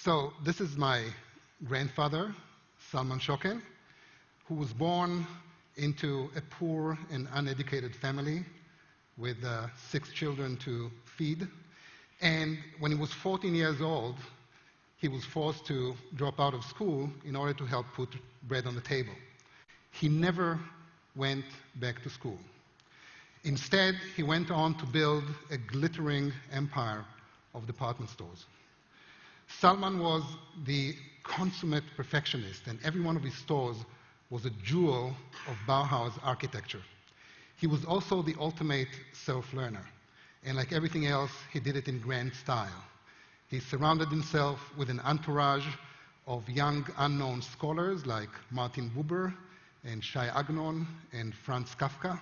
So this is my grandfather, Shimon Schocken, who was born into a poor and uneducated family with 6 children to feed. And when he was 14 years old, he was forced to drop out of school in order to help put bread on the table. He never went back to school. Instead, he went on to build a glittering empire of department stores. Salman was the consummate perfectionist, and every one of his stores was a jewel of Bauhaus architecture. He was also the ultimate self-learner, and like everything else, he did it in grand style. He surrounded himself with an entourage of young unknown scholars like Martin Buber and Shai Agnon and Franz Kafka,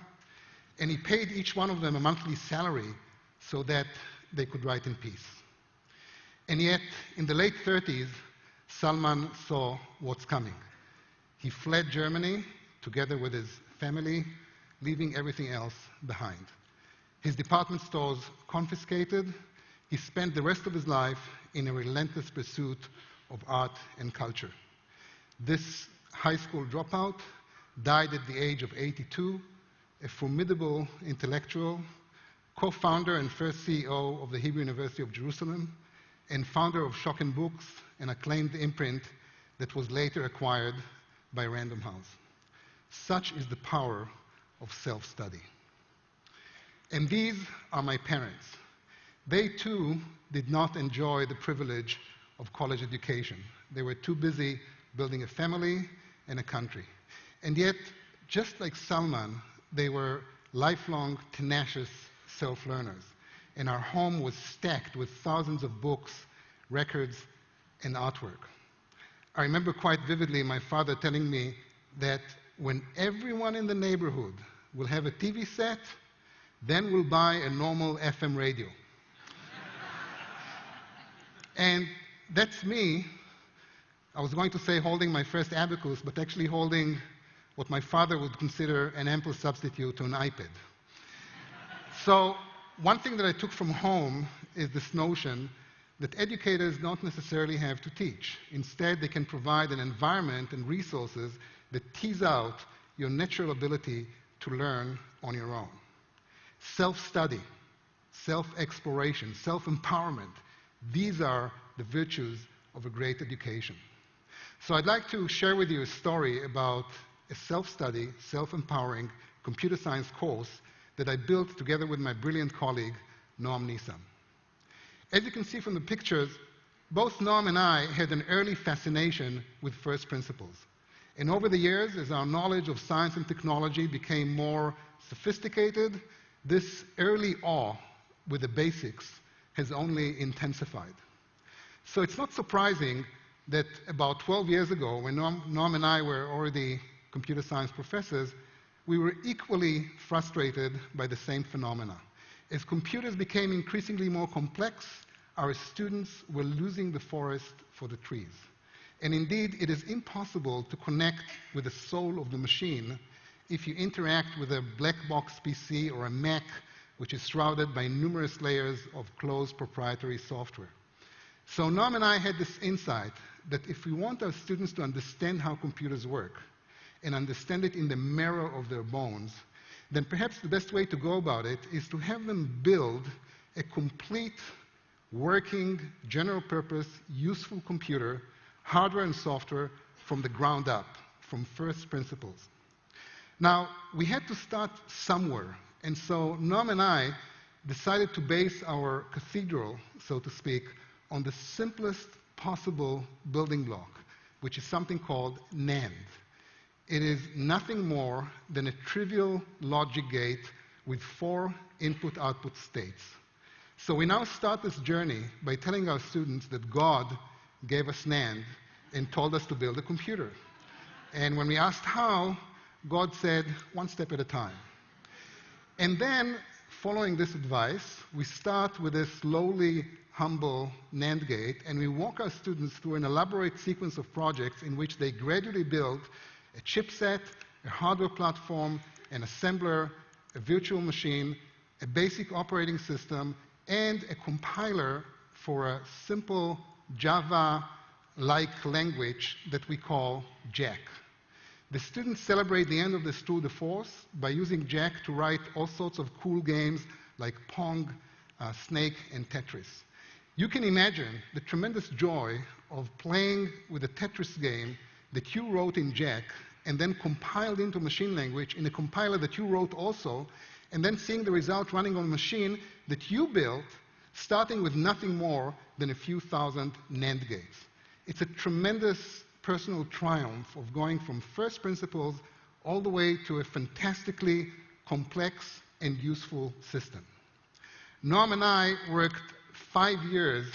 and he paid each one of them a monthly salary so that they could write in peace. And yet, in the late 30s, Salman saw what's coming. He fled Germany together with his family, leaving everything else behind. His department stores confiscated. He spent the rest of his life in a relentless pursuit of art and culture. This high school dropout died at the age of 82, a formidable intellectual, co-founder and first CEO of the Hebrew University of Jerusalem, and founder of Schocken Books, an acclaimed imprint that was later acquired by Random House. Such is the power of self-study. And these are my parents. They too did not enjoy the privilege of college education. They were too busy building a family and a country. And yet, just like Salman, they were lifelong, tenacious self-learners. And our home was stacked with thousands of books, records, and artwork. I remember quite vividly my father telling me that when everyone in the neighborhood will have a TV set, then we'll buy a normal FM radio. And that's me. I was going to say holding my first abacus, but actually holding what my father would consider an ample substitute to an iPad. So one thing that I took from home is this notion that educators don't necessarily have to teach. Instead, they can provide an environment and resources that tease out your natural ability to learn on your own. Self-study, self-exploration, self-empowerment, these are the virtues of a great education. So I'd like to share with you a story about a self-study, self-empowering computer science course that I built together with my brilliant colleague, Noam Nisan. As you can see from the pictures, both Noam and I had an early fascination with first principles. And over the years, as our knowledge of science and technology became more sophisticated, this early awe with the basics has only intensified. So it's not surprising that about 12 years ago, when Noam and I were already computer science professors, we were equally frustrated by the same phenomena. As computers became increasingly more complex, our students were losing the forest for the trees. And indeed, it is impossible to connect with the soul of the machine if you interact with a black box PC or a Mac, which is shrouded by numerous layers of closed proprietary software. So Noam and I had this insight that if we want our students to understand how computers work and understand it in the marrow of their bones, then perhaps the best way to go about it is to have them build a complete, working, general-purpose, useful computer, hardware and software, from the ground up, from first principles. Now, we had to start somewhere, and so Noam and I decided to base our cathedral, so to speak, on the simplest possible building block, which is something called NAND. It is nothing more than a trivial logic gate with 4 input-output states. So we now start this journey by telling our students that God gave us NAND and told us to build a computer. And when we asked how, God said, one step at a time. And then, following this advice, we start with a slowly humble NAND gate, and we walk our students through an elaborate sequence of projects in which they gradually build a chipset, a hardware platform, an assembler, a virtual machine, a basic operating system, and a compiler for a simple Java-like language that we call Jack. The students celebrate the end of this tour de force by using Jack to write all sorts of cool games like Pong, Snake, and Tetris. You can imagine the tremendous joy of playing with a Tetris game that you wrote in Jack and then compiled into machine language in a compiler that you wrote also, and then seeing the result running on a machine that you built, starting with nothing more than a few thousand NAND gates. It's a tremendous personal triumph of going from first principles all the way to a fantastically complex and useful system. Noam and I worked 5 years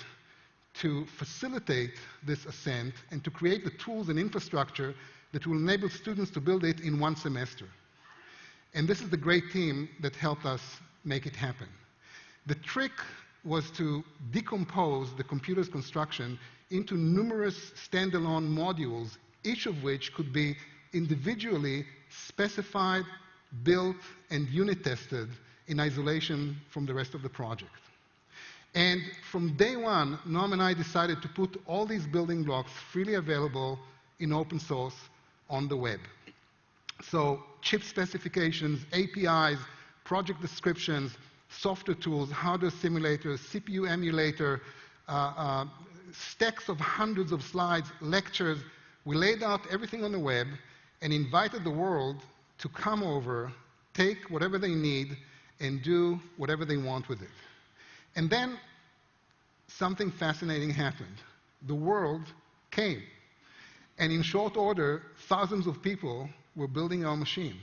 to facilitate this ascent and to create the tools and infrastructure that will enable students to build it in 1 semester. And this is the great team that helped us make it happen. The trick was to decompose the computer's construction into numerous standalone modules, each of which could be individually specified, built, and unit tested in isolation from the rest of the project. And from day one, Noam and I decided to put all these building blocks freely available in open source on the web. So chip specifications, APIs, project descriptions, software tools, hardware simulators, CPU emulator, stacks of hundreds of slides, lectures. We laid out everything on the web and invited the world to come over, take whatever they need, and do whatever they want with it. And then something fascinating happened. The world came. And in short order, thousands of people were building our machine.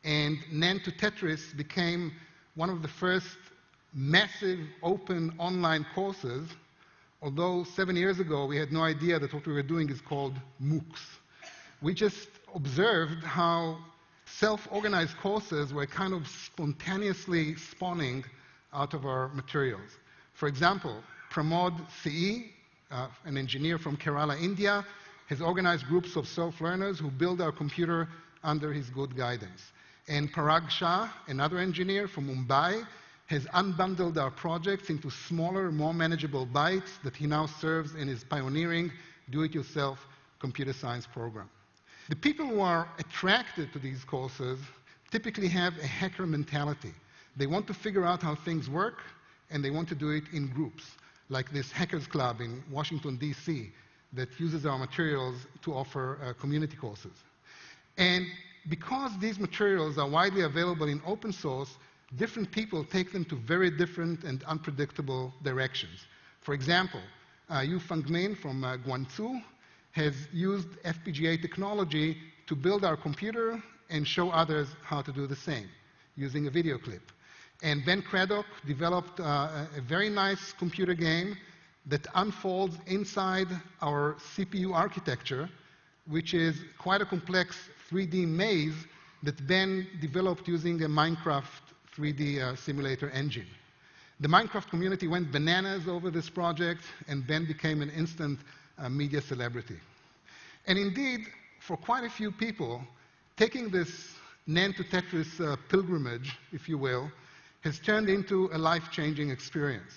And NAND to Tetris became one of the first massive open online courses, although 7 years ago we had no idea that what we were doing is called MOOCs. We just observed how self-organized courses were kind of spontaneously spawning out of our materials. For example, Pramod CE, an engineer from Kerala, India, has organized groups of self-learners who build our computer under his good guidance. And Parag Shah, another engineer from Mumbai, has unbundled our projects into smaller, more manageable bites that he now serves in his pioneering do-it-yourself computer science program. The people who are attracted to these courses typically have a hacker mentality. They want to figure out how things work, and they want to do it in groups, like this Hackers Club in Washington, D.C., that uses our materials to offer community courses. And because these materials are widely available in open source, different people take them to very different and unpredictable directions. For example, Yu Feng Min from Guangzhou has used FPGA technology to build our computer and show others how to do the same using a video clip. And Ben Craddock developed a very nice computer game that unfolds inside our CPU architecture, which is quite a complex 3D maze that Ben developed using a Minecraft 3D simulator engine. The Minecraft community went bananas over this project, and Ben became an instant media celebrity. And indeed, for quite a few people, taking this NAND to Tetris pilgrimage, if you will, has turned into a life-changing experience.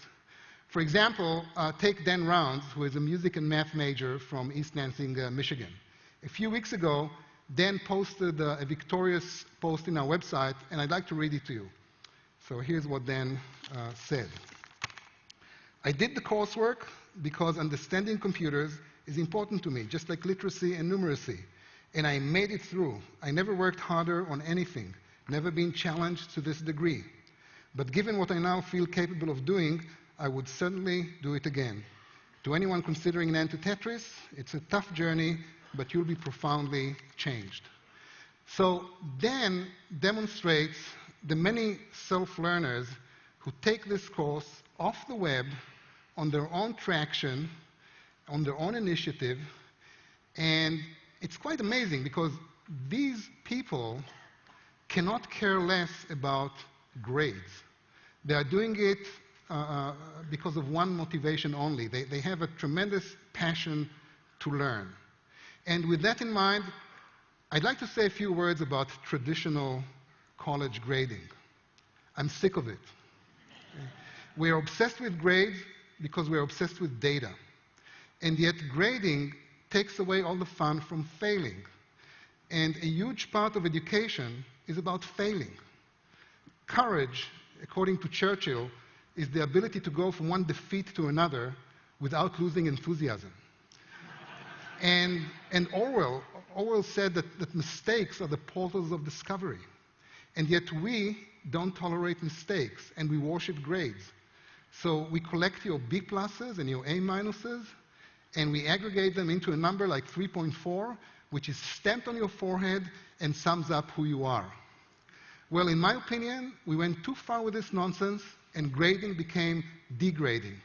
For example, take Dan Rounds, who is a music and math major from East Lansing, Michigan. A few weeks ago, Dan posted a victorious post in our website, and I'd like to read it to you. So here's what Dan said. I did the coursework because understanding computers is important to me, just like literacy and numeracy. And I made it through. I never worked harder on anything, never been challenged to this degree. But given what I now feel capable of doing, I would certainly do it again. To anyone considering NAND to Tetris, it's a tough journey, but you'll be profoundly changed. So Dan demonstrates the many self-learners who take this course off the web on their own traction, on their own initiative, and it's quite amazing because these people cannot care less about grades. They are doing it because of one motivation only. They have a tremendous passion to learn. And with that in mind, I'd like to say a few words about traditional college grading. I'm sick of it. We are obsessed with grades because we're obsessed with data. And yet grading takes away all the fun from failing. And a huge part of education is about failing. Courage, according to Churchill, is the ability to go from one defeat to another without losing enthusiasm. And Orwell said that mistakes are the portals of discovery. And yet we don't tolerate mistakes, and we worship grades. So we collect your B pluses and your A minuses, and we aggregate them into a number like 3.4, which is stamped on your forehead and sums up who you are. Well, in my opinion, we went too far with this nonsense, and grading became degrading.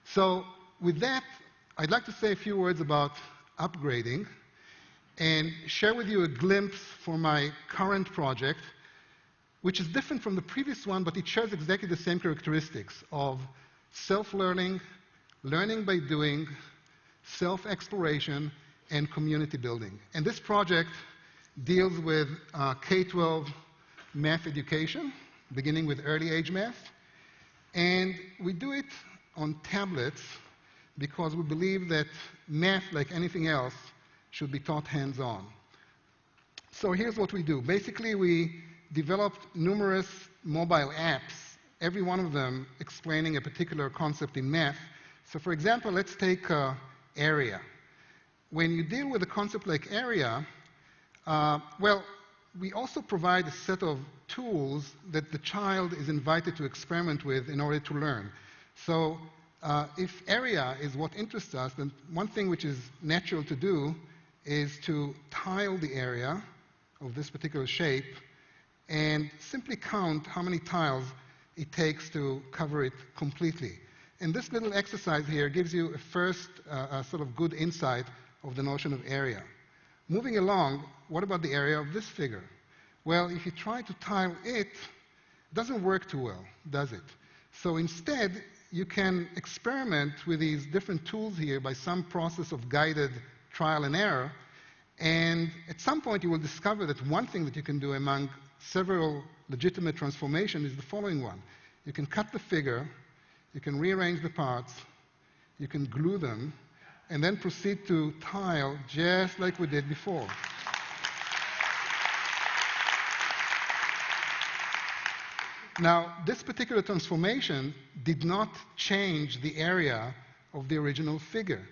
So with that, I'd like to say a few words about upgrading and share with you a glimpse for my current project, which is different from the previous one, but it shares exactly the same characteristics of self-learning, learning by doing, self-exploration, and community building. And this project deals with K-12 math education, beginning with early age math. And we do it on tablets because we believe that math, like anything else, should be taught hands-on. So here's what we do. Basically, we developed numerous mobile apps, every one of them explaining a particular concept in math. So for example, let's take area. When you deal with a concept like area, well, we also provide a set of tools that the child is invited to experiment with in order to learn. So if area is what interests us, then one thing which is natural to do is to tile the area of this particular shape and simply count how many tiles it takes to cover it completely. And this little exercise here gives you a first sort of good insight of the notion of area. Moving along, what about the area of this figure? Well, if you try to tile it, it doesn't work too well, does it? So instead, you can experiment with these different tools here by some process of guided trial and error, and at some point you will discover that one thing that you can do among several legitimate transformations is the following one. You can cut the figure, you can rearrange the parts, you can glue them, and then proceed to tile just like we did before. Now, this particular transformation did not change the area of the original figure.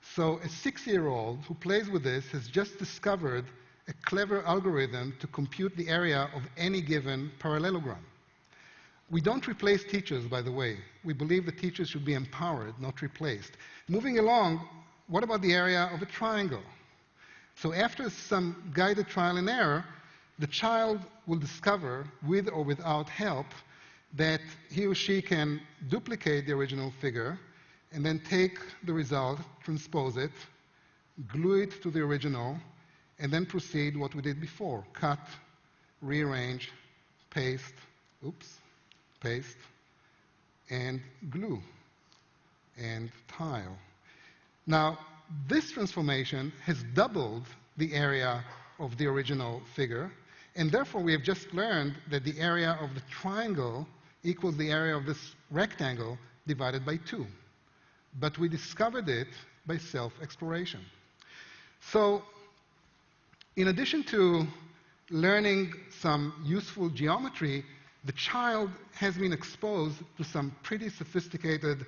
So a 6-year-old who plays with this has just discovered a clever algorithm to compute the area of any given parallelogram. We don't replace teachers, by the way. We believe that teachers should be empowered, not replaced. Moving along, what about the area of a triangle? So after some guided trial and error, the child will discover, with or without help, that he or she can duplicate the original figure and then take the result, transpose it, glue it to the original, and then proceed what we did before. Cut, rearrange, paste, paste, and glue, and tile. Now, this transformation has doubled the area of the original figure, and therefore we have just learned that the area of the triangle equals the area of this rectangle divided by 2. But we discovered it by self-exploration. So, in addition to learning some useful geometry, the child has been exposed to some pretty sophisticated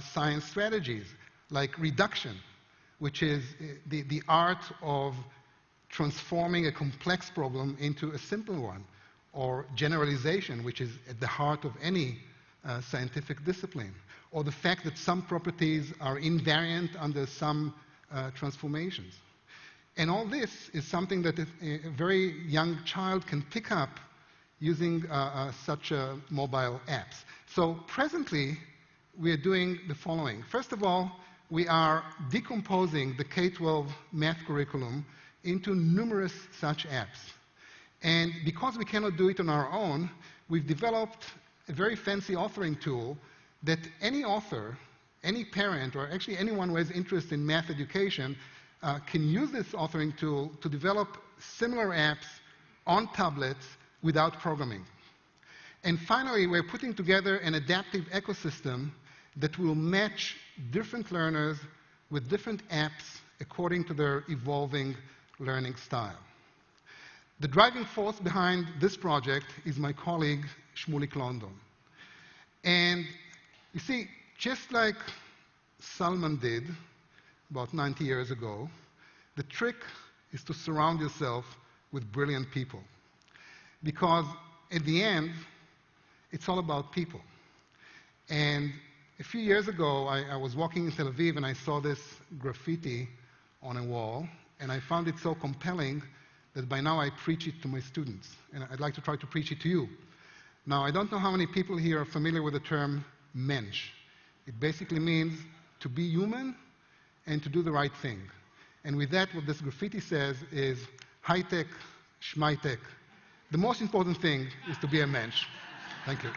science strategies, like reduction, which is the art of transforming a complex problem into a simple one, or generalization, which is at the heart of any scientific discipline, or the fact that some properties are invariant under some transformations. And all this is something that a very young child can pick up using such mobile apps. So presently, we are doing the following. First of all, we are decomposing the K-12 math curriculum into numerous such apps. And because we cannot do it on our own, we've developed a very fancy authoring tool that any author, any parent, or actually anyone who has interest in math education can use this authoring tool to develop similar apps on tablets without programming. And finally, we're putting together an adaptive ecosystem that will match different learners with different apps according to their evolving learning style. The driving force behind this project is my colleague, Shmulik London. And you see, just like Salman did about 90 years ago, the trick is to surround yourself with brilliant people. Because at the end, it's all about people. And a few years ago, I was walking in Tel Aviv and I saw this graffiti on a wall, and I found it so compelling that by now I preach it to my students, and I'd like to try to preach it to you. Now, I don't know how many people here are familiar with the term mensch. It basically means to be human and to do the right thing. And with that, what this graffiti says is high-tech, schmai-tech. The most important thing is to be a mensch. Thank you.